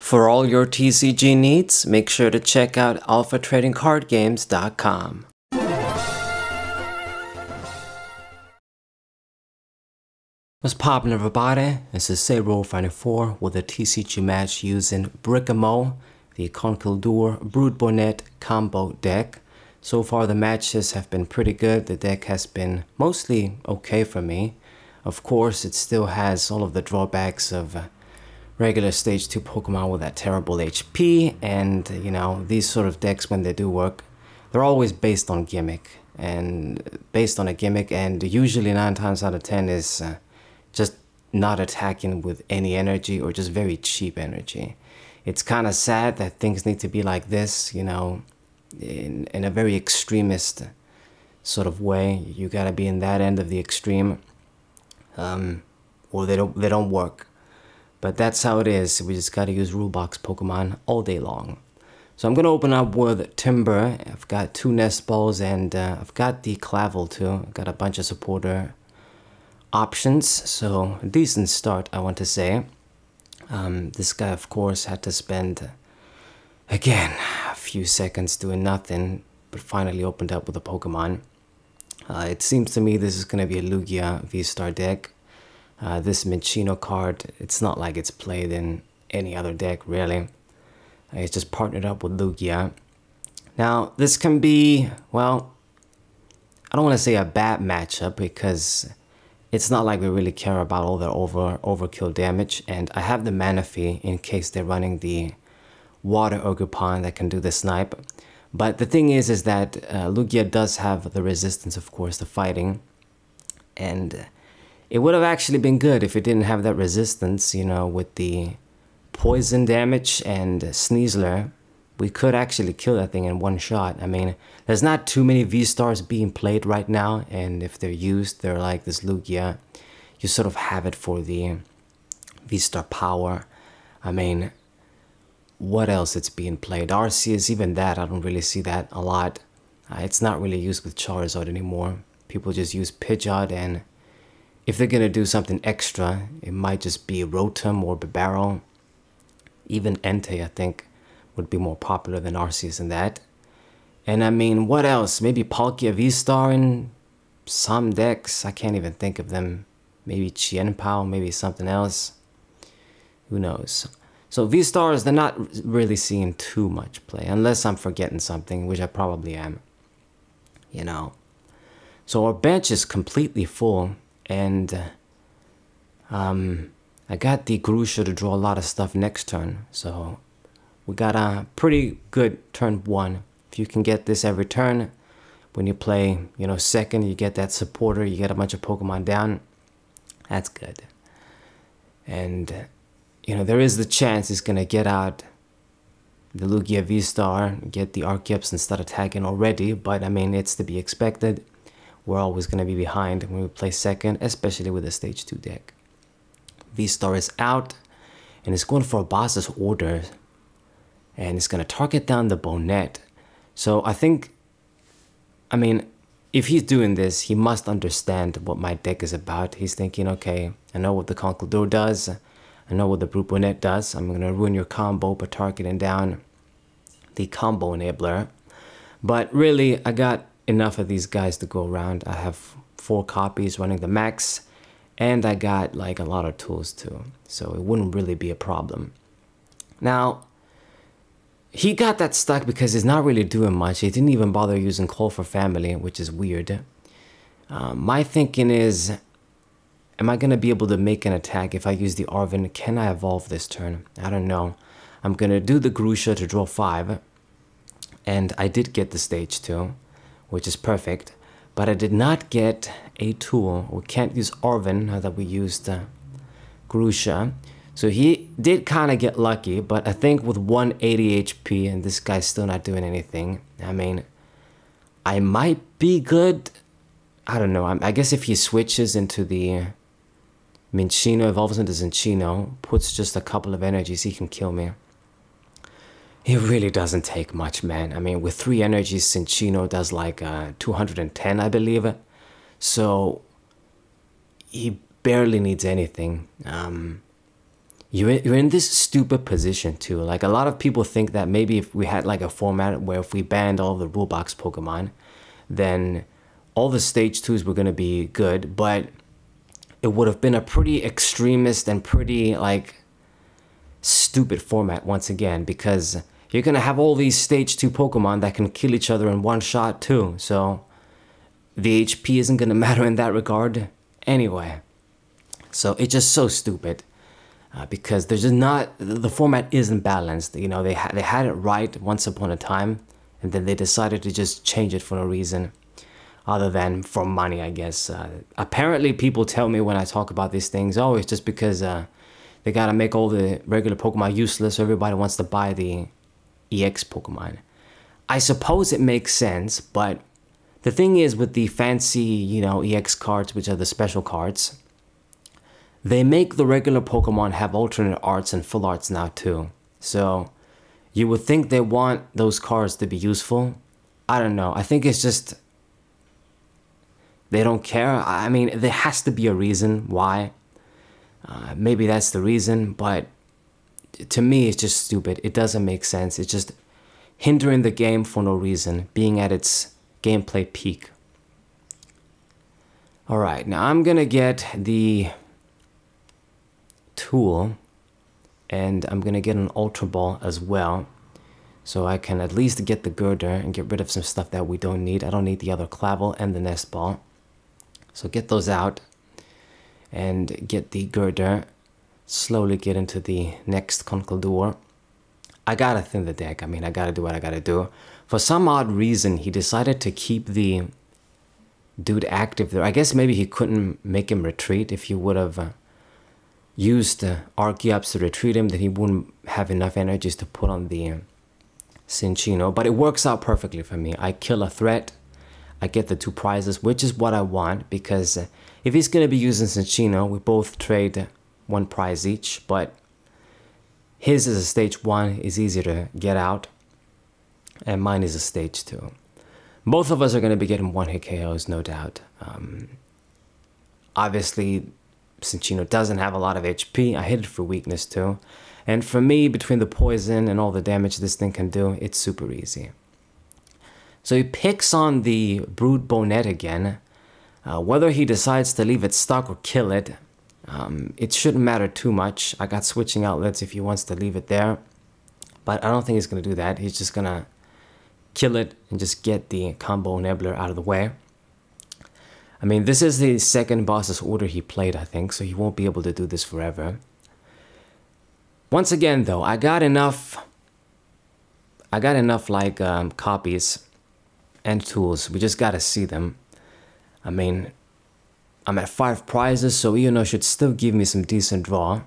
For all your TCG needs, make sure to check out alphatradingcardgames.com. What's poppin', everybody? This is Roll54 with a TCG match using Brick-A-Mo, the Conkeldurr Brood Bonnet combo deck. So far the matches have been pretty good. The deck has been mostly okay for me. Of course, it still has all of the drawbacks of regular stage 2 Pokemon with that terrible HP, and you know, these sort of decks, when they do work, they're always based on gimmick, and usually 9 times out of 10 is just not attacking with any energy or just very cheap energy. It's kind of sad that things need to be like this, you know, in a very extremist sort of way. You gotta be in that end of the extreme, or they don't work. But that's how it is. We just gotta use rule box Pokemon all day long. So I'm gonna open up with Timber. I've got 2 Nest Balls, and I've got the Clavel too. I've got a bunch of supporter options, so a decent start, I want to say. This guy, of course, had to spend, again, a few seconds doing nothing, but finally opened up with a Pokemon. It seems to me this is gonna be a Lugia VSTAR deck. This Cinccino card, it's not like it's played in any other deck, really. It's just partnered up with Lugia. Now, this can be, well, I don't want to say a bad matchup, because it's not like we really care about all the overkill damage, and I have the Manaphy in case they're running the Water Ogerpon that can do the snipe. But the thing is that Lugia does have the resistance, of course, to fighting, and it would have actually been good if it didn't have that resistance, you know, with the poison damage and Sneasler. We could actually kill that thing in one shot. I mean, there's not too many V-Stars being played right now, and if they're used, they're like this Lugia. You sort of have it for the V-Star power. I mean, what else it's being played? Arceus, even that, I don't really see that a lot. It's not really used with Charizard anymore. People just use Pidgeot, and if they're gonna do something extra, it might just be Rotom or Bibarel. Even Entei, I think, would be more popular than Arceus in that. And I mean, what else? Maybe Palkia V-Star in some decks. I can't even think of them. Maybe Chien-Pao, maybe something else. Who knows? So V-Stars, they're not really seeing too much play, unless I'm forgetting something, which I probably am. You know. So our bench is completely full. And I got the Grusha to draw a lot of stuff next turn, so we got a pretty good turn 1. If you can get this every turn, when you play, you know, second, you get that supporter, you get a bunch of Pokemon down, that's good. And, you know, there is the chance he's gonna get out the Lugia V-Star, get the Archeops and start attacking already, but I mean, it's to be expected. We're always going to be behind when we play second, especially with a stage 2 deck. V-Star is out, and it's going for a boss's order, and it's going to target down the Bonnet. So I think, I mean, if he's doing this, he must understand what my deck is about. He's thinking, okay, I know what the Conkeldurr does, I know what the Brood Bonnet does. I'm going to ruin your combo by targeting down the combo enabler. But really, I got enough of these guys to go around. I have 4 copies running the max, and I got like a lot of tools too, so it wouldn't really be a problem. Now, he got that stuck because he's not really doing much. He didn't even bother using Call for Family, which is weird. My thinking is, am I going to be able to make an attack if I use the Arven? Can I evolve this turn? I don't know. I'm going to do the Grusha to draw 5, and I did get the stage 2. Which is perfect, but I did not get a tool. We can't use Arven now that we used Grusha. So he did kind of get lucky, but I think with 180 HP and this guy's still not doing anything, I mean, I might be good. I don't know. I guess if he switches into the Cinccino, evolves into Cinccino, puts just a couple of energies, he can kill me. It really doesn't take much, man. I mean, with 3 energies, Cinccino does like 210, I believe. So he barely needs anything. you're in this stupid position too. Like, a lot of people think that maybe if we had like a format where if we banned all the rule box Pokemon, then all the stage 2s were going to be good, but it would have been a pretty extremist and pretty like stupid format once again, because you're going to have all these stage 2 Pokemon that can kill each other in one shot too. So the HP isn't going to matter in that regard anyway. So it's just so stupid. Because there's just not, the format isn't balanced. You know, they had it right once upon a time, and then they decided to just change it for no reason other than for money, I guess. Apparently people tell me when I talk about these things, oh, it's just because they gotta make all the regular Pokemon useless, so everybody wants to buy the EX Pokemon. I suppose it makes sense, but the thing is with the fancy, you know, EX cards, which are the special cards, they make the regular Pokemon have alternate arts and full arts now too. So you would think they want those cards to be useful. I don't know. I think it's just they don't care. I mean, there has to be a reason why. Maybe that's the reason, but to me it's just stupid. It doesn't make sense. It's just hindering the game for no reason, being at its gameplay peak. Alright, now I'm gonna get the tool, and I'm gonna get an Ultra Ball as well, so I can at least get the girder and get rid of some stuff that we don't need. I don't need the other Clavel and the Nest Ball, so get those out and get the girder. Slowly get into the next Conkeldurr. I gotta thin the deck. I mean, I gotta do what I gotta do. For some odd reason, he decided to keep the dude active there. I guess maybe he couldn't make him retreat. If you would have used Archeops to retreat him, then he wouldn't have enough energies to put on the Cinccino. But it works out perfectly for me. I kill a threat, I get the 2 prizes, which is what I want, because if he's going to be using Cinccino, we both trade 1 prize each, but his is a stage 1, is easier to get out, and mine is a stage 2. Both of us are going to be getting 1-hit KOs, no doubt. Obviously, Cinccino doesn't have a lot of HP. I hit it for weakness too. And for me, between the poison and all the damage this thing can do, it's super easy. So he picks on the Brood Bonnet again. Whether he decides to leave it stuck or kill it, it shouldn't matter too much. I got switching outlets if he wants to leave it there. But I don't think he's going to do that. He's just going to kill it and just get the combo Nibbler out of the way. I mean, this is the second boss's order he played, I think, so he won't be able to do this forever. Once again, though, I got enough like copies and tools. We just gotta see them. I mean, I'm at 5 prizes, so Iono should still give me some decent draw.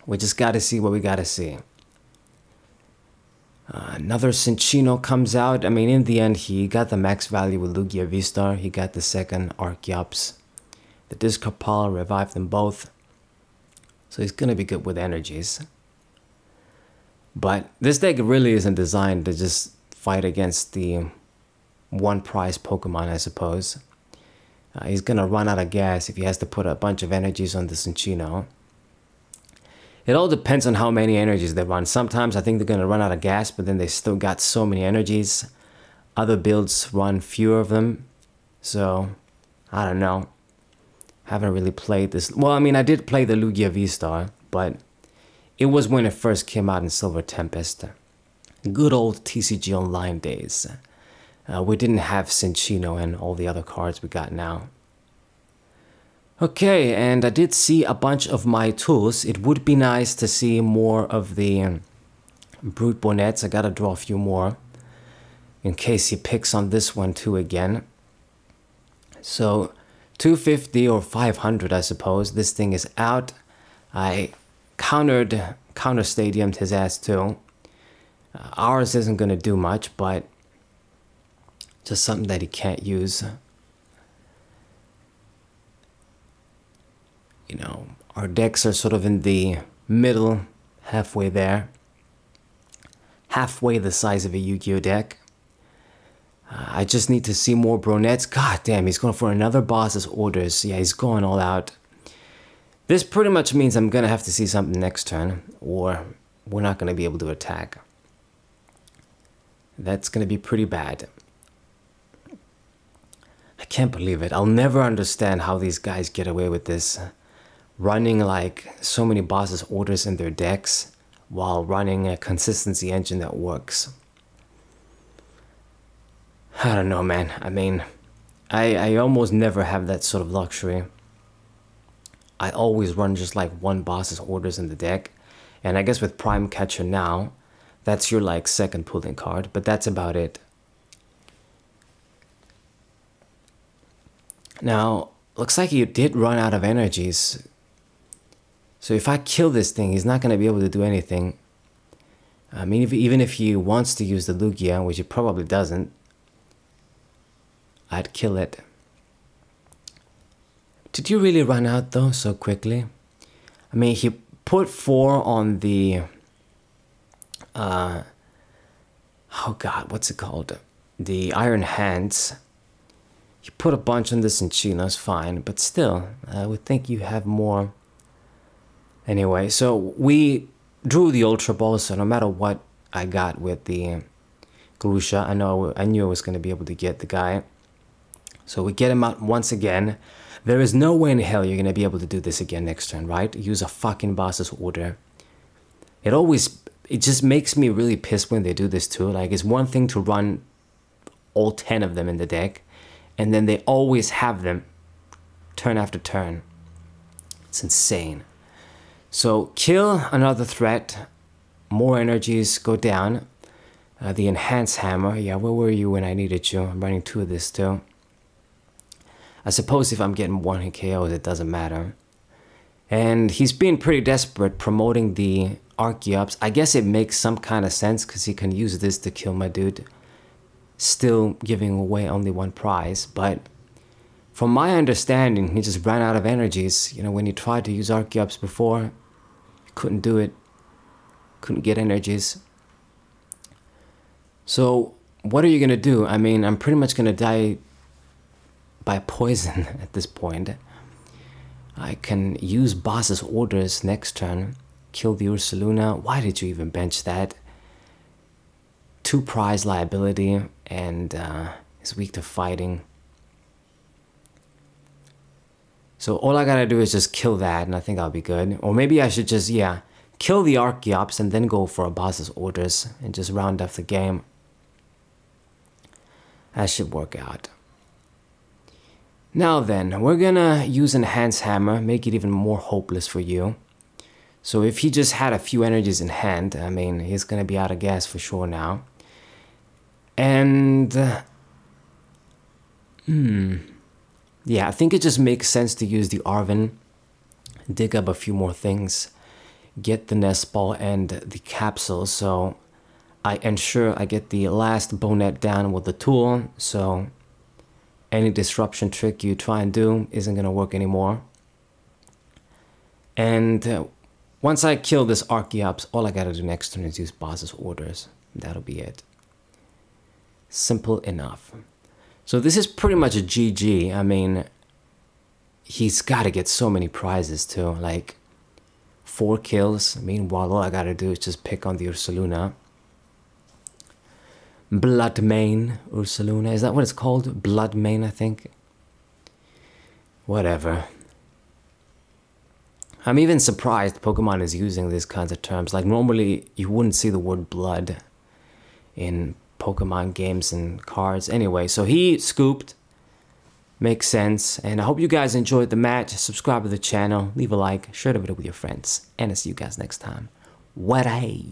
We just gotta see what we gotta see. Another Cinccino comes out. I mean, in the end, he got the max value with Lugia VSTAR. He got the second Archeops. The Discarpal revived them both. So he's going to be good with energies. But this deck really isn't designed to just fight against the 1 prize Pokemon, I suppose. He's going to run out of gas if he has to put a bunch of energies on the Cinccino. It all depends on how many energies they run. Sometimes I think they're going to run out of gas, but then they still got so many energies. Other builds run fewer of them. So, I don't know. Haven't really played this. Well, I mean, I did play the Lugia VSTAR, but it was when it first came out in Silver Tempest. Good old TCG Online days. We didn't have Cinccino and all the other cards we got now. Okay, and I did see a bunch of my tools. It would be nice to see more of the Brood Bonnets. I gotta draw a few more in case he picks on this one too again. So 250 or 500, I suppose. This thing is out. I counter stadiumed his ass too. Ours isn't gonna do much, but just something that he can't use. You know, our decks are sort of in the middle, halfway there. Halfway the size of a Yu-Gi-Oh deck. I just need to see more Bonnets. God damn, he's going for another boss's orders. Yeah, he's going all out. This pretty much means I'm gonna have to see something next turn, or we're not gonna be able to attack. That's gonna be pretty bad. I can't believe it. I'll never understand how these guys get away with this. Running like so many bosses orders in their decks while running a consistency engine that works. I don't know, man. I mean, I almost never have that sort of luxury. I always run just like one boss's orders in the deck. And I guess with Prime Catcher now, that's your like second pulling card, but that's about it. Now, looks like you did run out of energies. So if I kill this thing, he's not going to be able to do anything. I mean, even if he wants to use the Lugia, which he probably doesn't, I'd kill it. Did you really run out though so quickly? I mean, he put 4 on the oh god, what's it called? The Iron Hands. You put a bunch on the Cinccino's, fine, but still, I would think you have more. Anyway, so we drew the Ultra Ball, so no matter what I got with the Grusha, I knew I was going to be able to get the guy. So we get him out once again. There is no way in hell you're going to be able to do this again next turn, right? Use a fucking boss's order. It just makes me really pissed when they do this too. Like, it's one thing to run all 10 of them in the deck, and then they always have them turn after turn. It's insane. So kill another threat, more energies go down. The Enhance Hammer, yeah, where were you when I needed you? I'm running 2 of this too. I suppose if I'm getting 1 KOs, it doesn't matter. And he's being pretty desperate promoting the Archeops. I guess it makes some kind of sense because he can use this to kill my dude. Still giving away only 1 prize, but from my understanding, he just ran out of energies. You know, when he tried to use Archeops before, he couldn't do it. Couldn't get energies. So what are you gonna do? I mean, I'm pretty much gonna die by poison at this point. I can use boss's orders next turn. Kill the Ursaluna. Why did you even bench that? 2 prize liability, and is weak to fighting. So all I gotta do is just kill that, and I think I'll be good. Or maybe I should just, yeah, kill the Archeops and then go for a boss's orders and just round off the game. That should work out. Now then, we're gonna use Enhance Hammer, make it even more hopeless for you. So if he just had a few energies in hand, I mean, he's gonna be out of gas for sure now. And yeah, I think it just makes sense to use the Arven, dig up a few more things, get the Nest Ball and the Capsule, so I ensure I get the last Bonnet down with the tool, so any disruption trick you try and do isn't going to work anymore. And once I kill this Archeops, all I gotta do next turn is use boss's orders. That'll be it. Simple enough. So this is pretty much a GG. I mean, he's got to get so many prizes too, like 4 kills. Meanwhile, all I gotta do is just pick on the Ursaluna. Bloodmane Ursaluna, is that what it's called? Bloodmane, I think. Whatever. I'm even surprised Pokemon is using these kinds of terms. Like, normally you wouldn't see the word blood in Pokemon games and cards. Anyway, so he scooped. Makes sense. And I hope you guys enjoyed the match. Subscribe to the channel, leave a like, share the video with your friends, and I'll see you guys next time. What a